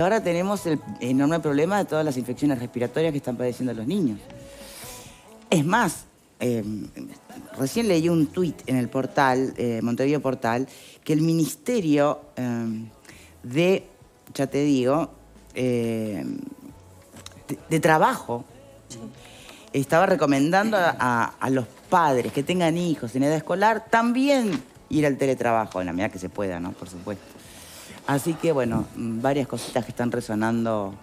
Ahora tenemos el enorme problema de todas las infecciones respiratorias que están padeciendo los niños. Es más, recién leí un tuit en el portal, Montevideo Portal, que el Ministerio ya te digo, de Trabajo, estaba recomendando a los padres que tengan hijos en edad escolar también ir al teletrabajo, en la medida que se pueda, ¿no? Por supuesto. Así que, bueno, varias cositas que están resonando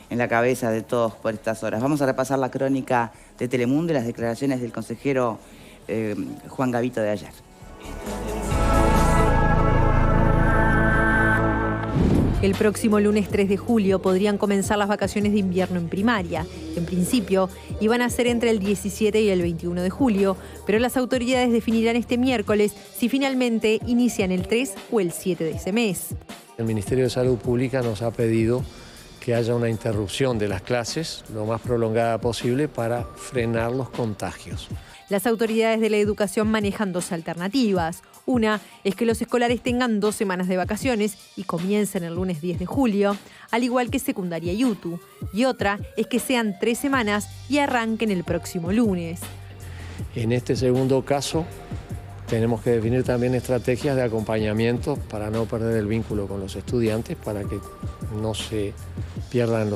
en la cabeza de todos por estas horas. Vamos a repasar la crónica de Telemundo y las declaraciones del consejero Juan Gavito de ayer. El próximo lunes 3 de julio podrían comenzar las vacaciones de invierno en primaria. En principio, iban a ser entre el 17 y el 21 de julio, pero las autoridades definirán este miércoles si finalmente inician el 3 o el 7 de ese mes. El Ministerio de Salud Pública nos ha pedido que haya una interrupción de las clases lo más prolongada posible para frenar los contagios. Las autoridades de la educación manejan dos alternativas. Una es que los escolares tengan 2 semanas de vacaciones y comiencen el lunes 10 de julio, al igual que secundaria y UTU. Y otra es que sean 3 semanas y arranquen el próximo lunes. En este segundo caso, tenemos que definir también estrategias de acompañamiento para no perder el vínculo con los estudiantes, para que no se pierdan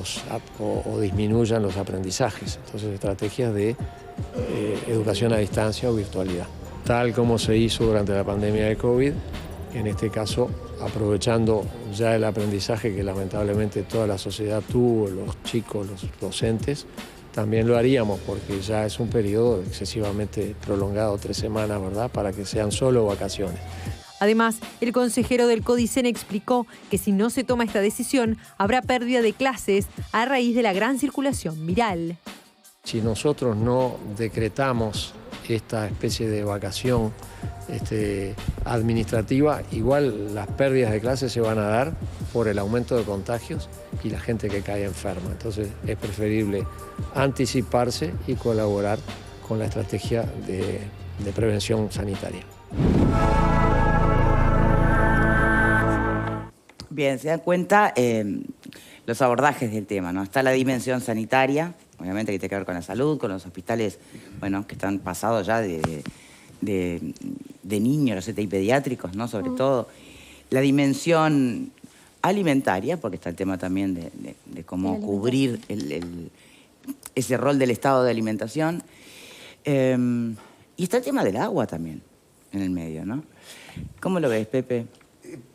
o disminuyan los aprendizajes. Entonces, estrategias de educación a distancia o virtualidad. Tal como se hizo durante la pandemia de COVID, en este caso aprovechando ya el aprendizaje que lamentablemente toda la sociedad tuvo, los chicos, los docentes, también lo haríamos porque ya es un periodo excesivamente prolongado, 3 semanas, ¿verdad?, para que sean solo vacaciones. Además, el consejero del CODICEN explicó que si no se toma esta decisión, habrá pérdida de clases a raíz de la gran circulación viral. Si nosotros no decretamos esta especie de vacación administrativa, igual las pérdidas de clases se van a dar por el aumento de contagios y la gente que cae enferma. Entonces es preferible anticiparse y colaborar con la estrategia de prevención sanitaria. Bien, se dan cuenta los abordajes del tema, ¿no? Está la dimensión sanitaria, obviamente que tiene que ver con la salud, con los hospitales, bueno, que están pasados ya de niños, los CTI pediátricos, ¿no? Sobre todo. La dimensión alimentaria, porque está el tema también de cómo cubrir ese rol del estado de alimentación. Y está el tema del agua también en el medio, ¿no? ¿Cómo lo ves, Pepe?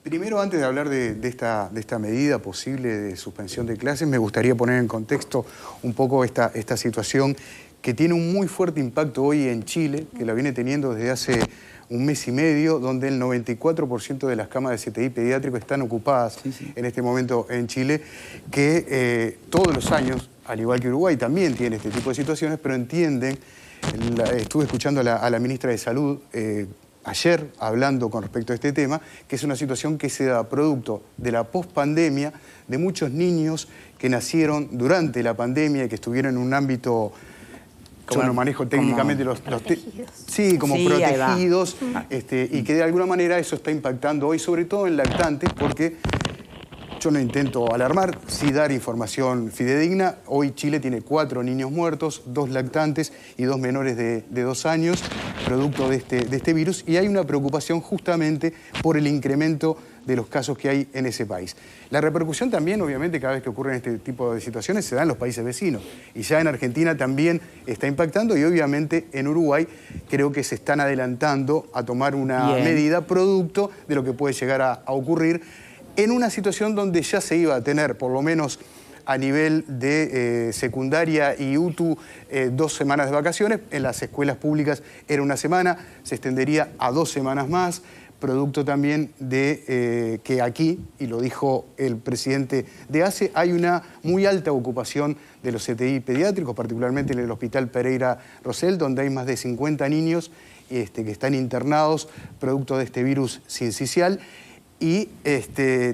Primero, antes de hablar de esta medida posible de suspensión de clases, me gustaría poner en contexto un poco esta situación que tiene un muy fuerte impacto hoy en Chile, que la viene teniendo desde hace un mes y medio, donde el 94% de las camas de CTI pediátrico están ocupadas en este momento en Chile, que todos los años, al igual que Uruguay, también tiene este tipo de situaciones, pero entienden, estuve escuchando a la ministra de Salud ayer hablando con respecto a este tema, que es una situación que se da producto de la pospandemia, de muchos niños que nacieron durante la pandemia y que estuvieron en un ámbito, yo no manejo técnicamente como protegidos, y que de alguna manera eso está impactando hoy, sobre todo en lactantes, porque yo no intento alarmar, sí dar información fidedigna. Hoy Chile tiene 4 niños muertos, 2 lactantes y 2 menores de 2 años, producto de este virus, y hay una preocupación justamente por el incremento de los casos que hay en ese país. La repercusión también, obviamente, cada vez que ocurren este tipo de situaciones, se da en los países vecinos. Y ya en Argentina también está impactando, y obviamente en Uruguay creo que se están adelantando a tomar una medida producto de lo que puede llegar a ocurrir en una situación donde ya se iba a tener, por lo menos a nivel de secundaria y UTU, 2 semanas de vacaciones. En las escuelas públicas era 1 semana, se extendería a 2 semanas más, producto también de que aquí, y lo dijo el presidente de ACE, hay una muy alta ocupación de los CTI pediátricos, particularmente en el Hospital Pereira Rosell, donde hay más de 50 niños que están internados producto de este virus sincicial. Y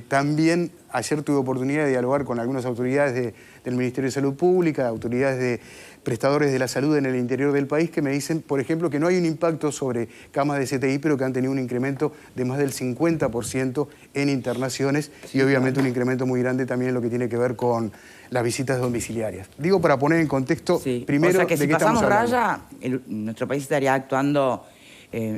también ayer tuve oportunidad de dialogar con algunas autoridades del Ministerio de Salud Pública, autoridades de prestadores de la salud en el interior del país, que me dicen, por ejemplo, que no hay un impacto sobre camas de CTI, pero que han tenido un incremento de más del 50% en internaciones y obviamente un incremento muy grande también en lo que tiene que ver con las visitas domiciliarias. Digo, para poner en contexto, primero, o sea que de si qué estamos pasamos hablando. raya, nuestro país estaría actuando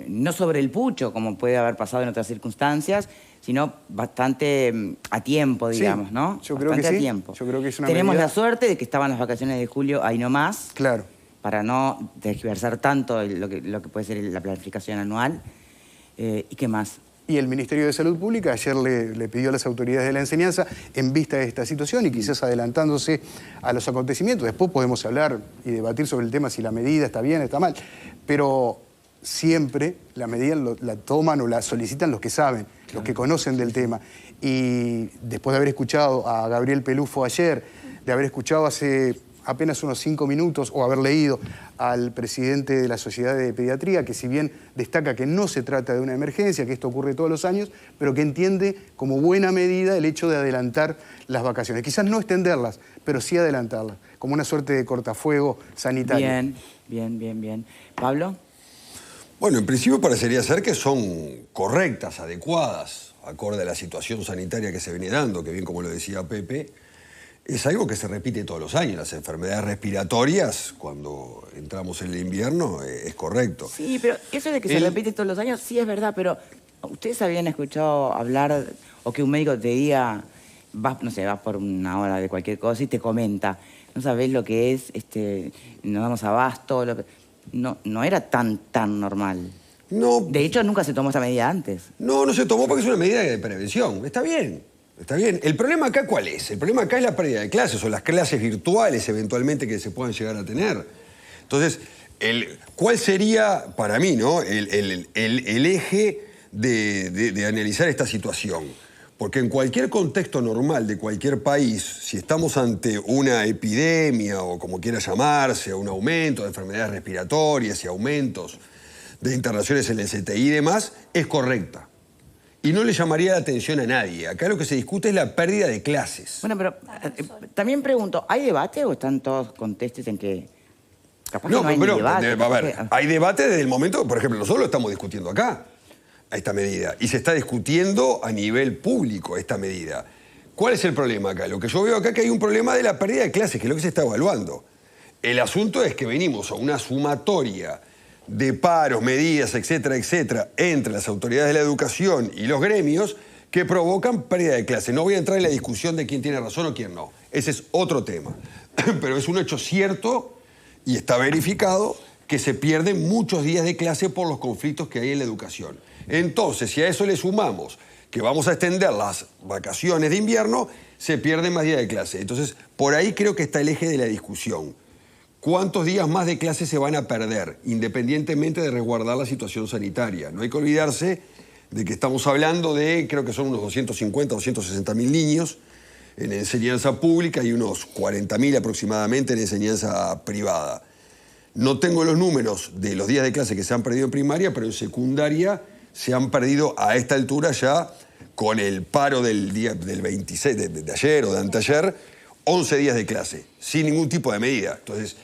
no sobre el pucho, como puede haber pasado en otras circunstancias, sino bastante a tiempo, digamos, Sí, ¿no? yo creo Bastante que a sí. tiempo. Yo creo que es una Tenemos medida... la suerte de que estaban las vacaciones de julio ahí nomás. Claro. Para no tergiversar tanto lo que puede ser la planificación anual. ¿Y qué más? Y el Ministerio de Salud Pública ayer le pidió a las autoridades de la enseñanza, en vista de esta situación y quizás adelantándose a los acontecimientos, después podemos hablar y debatir sobre el tema si la medida está bien, está mal, pero siempre la medida la toman o la solicitan los que saben, los que conocen del tema. Y después de haber escuchado a Gabriel Pelufo ayer, de haber escuchado hace apenas unos 5 minutos o haber leído al presidente de la Sociedad de Pediatría, que si bien destaca que no se trata de una emergencia, que esto ocurre todos los años, pero que entiende como buena medida el hecho de adelantar las vacaciones. Quizás no extenderlas, pero sí adelantarlas, como una suerte de cortafuego sanitario. Bien. ¿Pablo? Bueno, en principio parecería ser que son correctas, adecuadas, acorde a la situación sanitaria que se viene dando, que bien como lo decía Pepe, es algo que se repite todos los años. Las enfermedades respiratorias, cuando entramos en el invierno, es correcto. Sí, pero eso de que se repite todos los años, sí es verdad, pero ¿ustedes habían escuchado hablar o que un médico te diga, vas por una hora de cualquier cosa y te comenta, no sabés lo que es, nos damos abasto? No era tan normal. No. De hecho, nunca se tomó esa medida antes. No se tomó porque es una medida de prevención. Está bien. ¿El problema acá cuál es? El problema acá es la pérdida de clases o las clases virtuales eventualmente que se puedan llegar a tener. Entonces, ¿cuál sería para mí, ¿no? el eje de analizar esta situación? Porque en cualquier contexto normal de cualquier país, si estamos ante una epidemia o como quiera llamarse, un aumento de enfermedades respiratorias y aumentos de internaciones en el CTI y demás, es correcta. Y no le llamaría la atención a nadie. Acá lo que se discute es la pérdida de clases. Bueno, pero también pregunto, ¿hay debate o están todos contestes en que capaz que no hay pero, ni debate? a ver, hay debate desde el momento, por ejemplo, nosotros lo estamos discutiendo acá, a esta medida, y se está discutiendo a nivel público esta medida. ¿Cuál es el problema acá? Lo que yo veo acá es que hay un problema de la pérdida de clases, que es lo que se está evaluando. El asunto es que venimos a una sumatoria de paros, medidas, etcétera, entre las autoridades de la educación y los gremios que provocan pérdida de clase. No voy a entrar en la discusión de quién tiene razón o quién no. Ese es otro tema. Pero es un hecho cierto y está verificado que se pierden muchos días de clase por los conflictos que hay en la educación. Entonces, si a eso le sumamos que vamos a extender las vacaciones de invierno, se pierden más días de clase. Entonces, por ahí creo que está el eje de la discusión. ¿Cuántos días más de clase se van a perder, independientemente de resguardar la situación sanitaria? No hay que olvidarse de que estamos hablando de, creo que son unos 250, 260.000 niños en enseñanza pública y unos 40.000 aproximadamente en enseñanza privada. No tengo los números de los días de clase que se han perdido en primaria, pero en secundaria se han perdido a esta altura ya, con el paro del 26 de ayer o de anteayer, 11 días de clase, sin ningún tipo de medida. Entonces,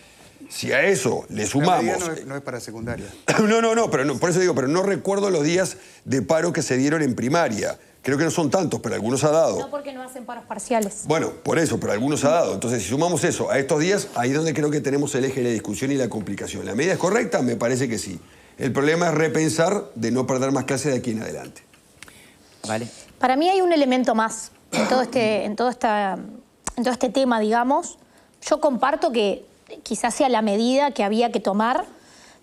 si a eso le sumamos... La medida no es para secundaria. No, por eso digo, pero no recuerdo los días de paro que se dieron en primaria. Creo que no son tantos, pero algunos ha dado. No, porque no hacen paros parciales. Bueno, por eso, pero algunos ha dado. Entonces, si sumamos eso a estos días, ahí es donde creo que tenemos el eje de la discusión y la complicación. ¿La medida es correcta? Me parece que sí. El problema es repensar de no perder más clases de aquí en adelante. Vale. Para mí hay un elemento más en todo este tema, digamos. Yo comparto que quizás sea la medida que había que tomar,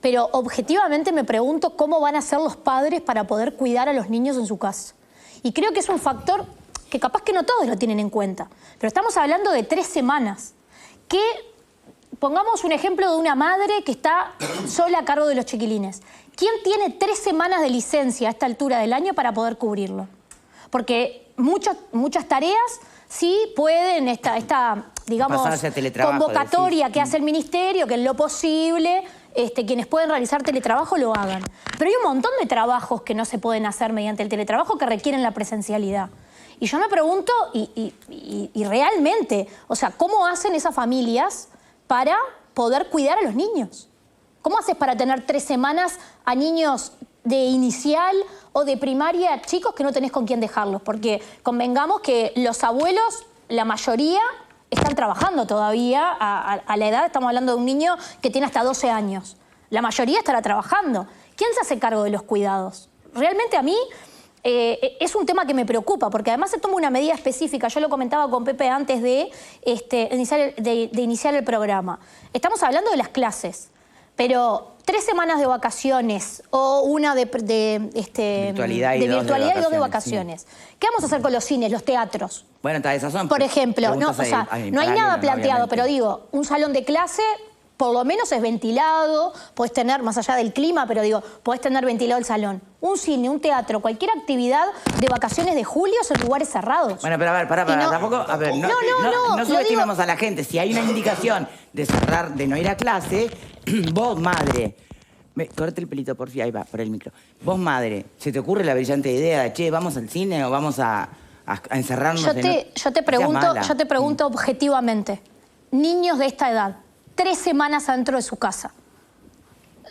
pero objetivamente me pregunto cómo van a ser los padres para poder cuidar a los niños en su casa. Y creo que es un factor que capaz que no todos lo tienen en cuenta, pero estamos hablando de 3 semanas. Que pongamos un ejemplo de una madre que está sola a cargo de los chiquilines. ¿Quién tiene 3 semanas de licencia a esta altura del año para poder cubrirlo? Porque muchas tareas sí pueden digamos, Pasarse a teletrabajo, convocatoria decís. que hace el ministerio, que en lo posible quienes pueden realizar teletrabajo lo hagan. Pero hay un montón de trabajos que no se pueden hacer mediante el teletrabajo que requieren la presencialidad. Y yo me pregunto, y realmente, o sea, ¿cómo hacen esas familias para poder cuidar a los niños? ¿Cómo haces para tener 3 semanas a niños de inicial o de primaria, chicos que no tenés con quién dejarlos? Porque convengamos que los abuelos, la mayoría, están trabajando todavía a la edad, estamos hablando de un niño que tiene hasta 12 años. La mayoría estará trabajando. ¿Quién se hace cargo de los cuidados? Realmente a mí es un tema que me preocupa, porque además se toma una medida específica. Yo lo comentaba con Pepe antes de iniciar el programa. Estamos hablando de las clases, pero 3 semanas de vacaciones o una de virtualidad y 2 de vacaciones. vacaciones. Sí. ¿Qué vamos a hacer con los cines, los teatros? Bueno, esas son Por ejemplo, no, o sea, no hay nada planteado, pero digo, un salón de clase por lo menos es ventilado, podés tener, más allá del clima, pero digo, podés tener ventilado el salón. Un cine, un teatro, cualquier actividad de vacaciones de julio son lugares cerrados. Bueno, pero a ver, pará, tampoco, a ver, no subestimemos a la gente. Si hay una indicación de cerrar, de no ir a clase, vos, madre, corte el pelito, por fin, ahí va, por el micro. Vos, madre, ¿se te ocurre la brillante idea de, che, vamos al cine o vamos a encerrarnos? Yo te pregunto objetivamente, niños de esta edad, 3 semanas adentro de su casa.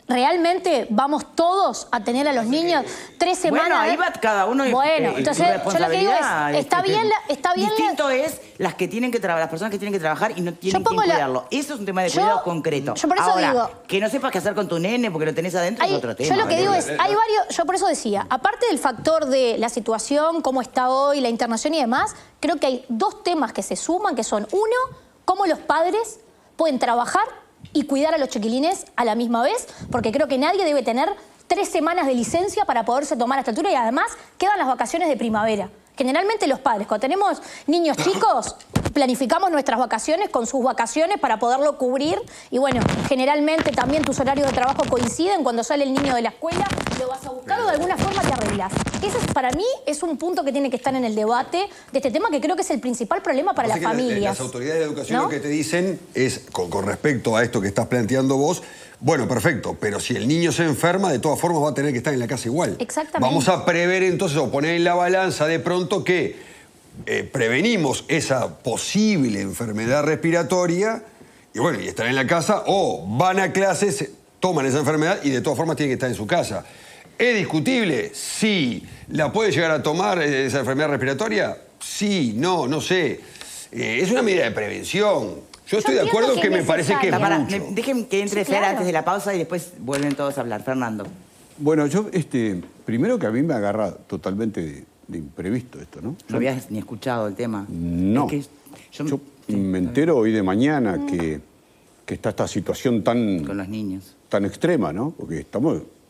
¿Realmente vamos todos a tener a los niños 3 semanas? Bueno, ahí va cada uno. Bueno, entonces yo lo que digo es, está bien. Distinto es las personas que tienen que trabajar y no tienen que cuidarlo. Eso es un tema de cuidado concreto. Yo por eso digo, que no sepas qué hacer con tu nene porque lo tenés adentro es otro tema. Yo lo que digo es, hay varios, yo por eso decía, aparte del factor de la situación, cómo está hoy, la internación y demás, creo que hay 2 temas que se suman, que son, uno, cómo los padres pueden trabajar y cuidar a los chiquilines a la misma vez, porque creo que nadie debe tener 3 semanas de licencia para poderse tomar a esta altura y además quedan las vacaciones de primavera. Generalmente los padres, cuando tenemos niños chicos, planificamos nuestras vacaciones con sus vacaciones para poderlo cubrir y bueno, generalmente también tus horarios de trabajo coinciden, cuando sale el niño de la escuela lo vas a buscar o de alguna forma te arreglás. Ese para mí es un punto que tiene que estar en el debate de este tema que creo que es el principal problema para las familias. Las autoridades de educación, ¿no?, lo que te dicen es, con respecto a esto que estás planteando vos, bueno, perfecto, pero si el niño se enferma, de todas formas va a tener que estar en la casa igual. Exactamente. Vamos a prever entonces, o poner en la balanza de pronto que prevenimos esa posible enfermedad respiratoria y bueno, y están en la casa o van a clases, toman esa enfermedad y de todas formas tienen que estar en su casa. ¿Es discutible? Sí. ¿La puede llegar a tomar esa enfermedad respiratoria? Sí, no sé. Es una medida de prevención. Yo estoy de acuerdo que me parece que es mucho. Dejen que entre Fer antes de la pausa y después vuelven todos a hablar. Fernando. Bueno, yo, primero que a mí me agarra totalmente de imprevisto esto, ¿no? ¿No habías ni escuchado el tema? No. Es que yo me entero hoy de mañana que está esta situación con los niños. tan extrema, ¿no? Porque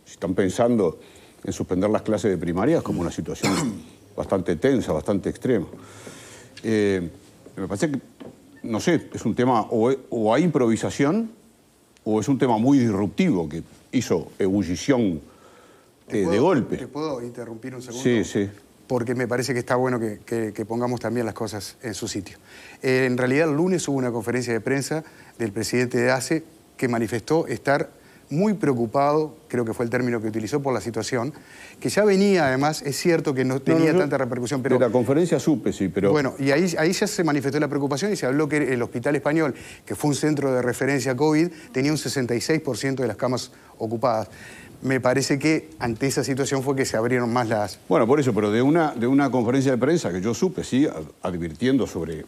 están pensando en suspender las clases de primaria, es como una situación bastante tensa, bastante extrema. Me parece que, no sé, es un tema, o hay improvisación, o es un tema muy disruptivo que hizo ebullición de golpe. ¿Te puedo interrumpir un segundo? Sí, sí. Porque me parece que está bueno que pongamos también las cosas en su sitio. En realidad, el lunes hubo una conferencia de prensa del presidente de ACE que manifestó estar muy preocupado, creo que fue el término que utilizó, por la situación, que ya venía, además, es cierto que no tenía tanta repercusión, pero... De la conferencia supe, sí, pero... Bueno, y ahí ya se manifestó la preocupación y se habló que el Hospital Español, que fue un centro de referencia COVID, tenía un 66% de las camas ocupadas. Me parece que ante esa situación fue que se abrieron más las... Bueno, por eso, pero de una conferencia de prensa que yo supe, sí, advirtiendo sobre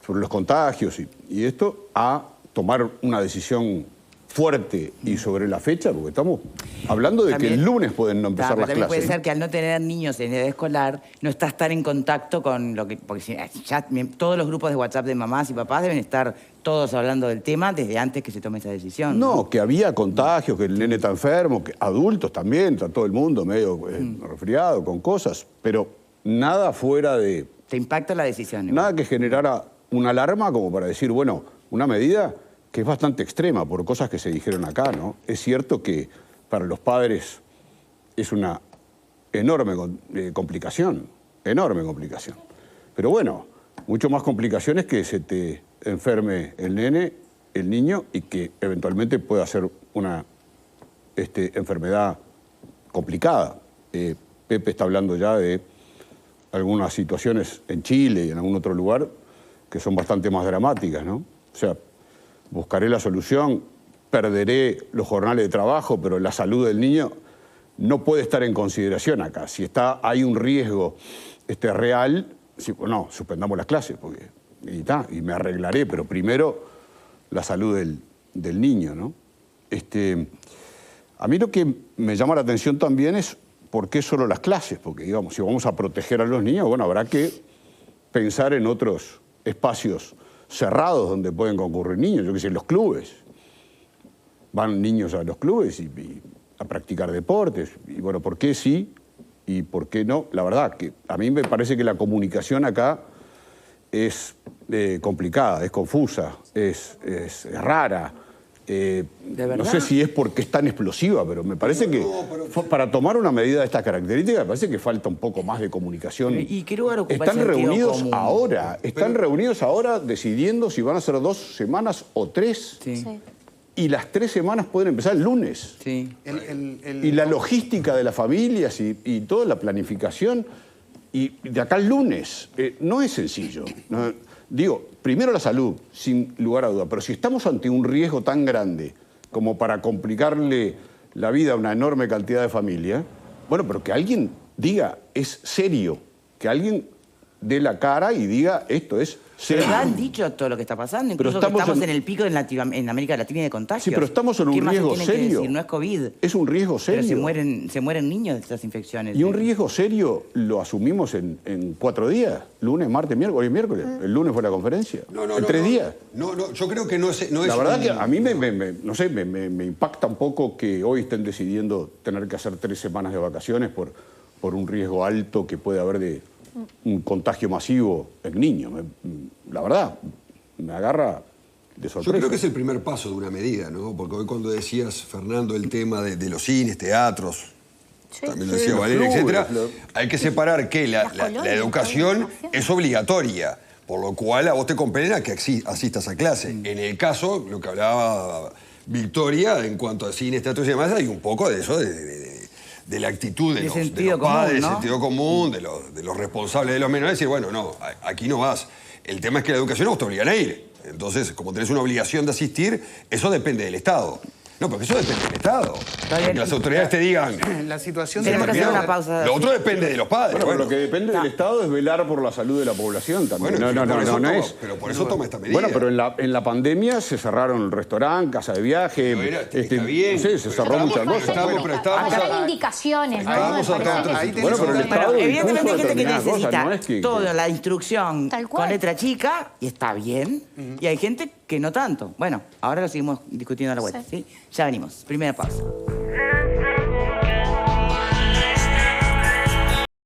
los contagios y esto, a tomar una decisión fuerte y sobre la fecha, porque estamos hablando de que el lunes pueden no empezar las también clases. Puede ser que al no tener niños en edad escolar, no estás tan en contacto con lo que... Porque ya todos los grupos de WhatsApp de mamás y papás deben estar todos hablando del tema desde antes que se tome esa decisión. No, que había contagios, que el nene está enfermo, que adultos también, está todo el mundo medio resfriado, con cosas, pero nada fuera de... Te impacta la decisión. Nada que generara una alarma como para decir, bueno, una medida que es bastante extrema por cosas que se dijeron acá, ¿no? Es cierto que para los padres es una enorme complicación, enorme complicación. Pero bueno, mucho más complicaciones que se te enferme el nene, el niño, y que eventualmente pueda ser una enfermedad complicada. Pepe está hablando ya de algunas situaciones en Chile y en algún otro lugar que son bastante más dramáticas, ¿no? O sea, buscaré la solución, perderé los jornales de trabajo, pero la salud del niño no puede estar en consideración acá. Si hay un riesgo real, no, suspendamos las clases porque, y me arreglaré, pero primero la salud del niño, ¿no? A mí lo que me llama la atención también es por qué solo las clases, porque digamos, si vamos a proteger a los niños, bueno, habrá que pensar en otros espacios cerrados donde pueden concurrir niños, yo qué sé, los clubes. Van niños a los clubes y a practicar deportes, y bueno, ¿por qué sí y por qué no? La verdad que a mí me parece que la comunicación acá es complicada, es confusa, es rara. No sé si es porque es tan explosiva, pero me parece que para tomar una medida de estas características me parece que falta un poco más de comunicación. ¿Y qué lugar ocupa Están el sentido reunidos común? ahora, reunidos ahora decidiendo si van a ser 2 semanas o 3. Sí. Sí. Y las 3 semanas pueden empezar el lunes. Sí. Y la logística de las familias y toda la planificación, y de acá al lunes, no es sencillo. No, digo, primero la salud, sin lugar a duda, pero si estamos ante un riesgo tan grande como para complicarle la vida a una enorme cantidad de familias, bueno, pero que alguien diga, es serio, que alguien dé la cara y diga, esto es serio. Pero han dicho todo lo que está pasando, incluso que estamos en el pico en América Latina de contagios. Sí, pero estamos en un riesgo ¿Qué más se tiene que serio. decir? No es COVID. Es un riesgo serio. Pero se mueren niños de estas infecciones. Y un riesgo serio lo asumimos en 4 días. Lunes, martes, miércoles. Hoy es miércoles. El lunes fue la conferencia. En 3 días. No, yo creo que no es la verdad que a mí me impacta un poco que hoy estén decidiendo tener que hacer 3 semanas de vacaciones por un riesgo alto que puede haber de un contagio masivo en niños. La verdad, me agarra de sorpresa. Yo creo que es el primer paso de una medida, ¿no? Porque hoy cuando decías, Fernando, el tema de los cines, teatros, también lo decía Valeria, etcétera, hay que separar que la educación es obligatoria, por lo cual a vos te conviene que asistas a clase. En el caso, lo que hablaba Victoria, en cuanto a cines, teatros y demás, hay un poco de eso, de la actitud de los padres, del sentido común, de los responsables de los menores, decir, bueno, no, aquí no vas. El tema es que la educación vos te obligan a ir. Entonces, como tenés una obligación de asistir, eso depende del Estado. No, porque eso depende del Estado. Que las autoridades te digan... La situación Tenemos que hacer una pausa. Lo otro depende de los padres. Bueno, lo que depende del Estado es velar por la salud de la población también. Bueno, no es. Pero por eso toma esta medida. Bueno, pero en la pandemia se cerraron restaurantes, casa de viaje. Está bien. Sí, se cerró muchas cosas. Acá hay indicaciones, ¿no? Estábamos acá. Bueno, pero el Estado evidentemente hay gente que determinadas cosas, necesita no es que... toda la instrucción Tal cual. con letra chica, y está bien, y hay gente que no tanto. Bueno, ahora lo seguimos discutiendo a la vuelta, ¿sí? Ya venimos. Primera pausa.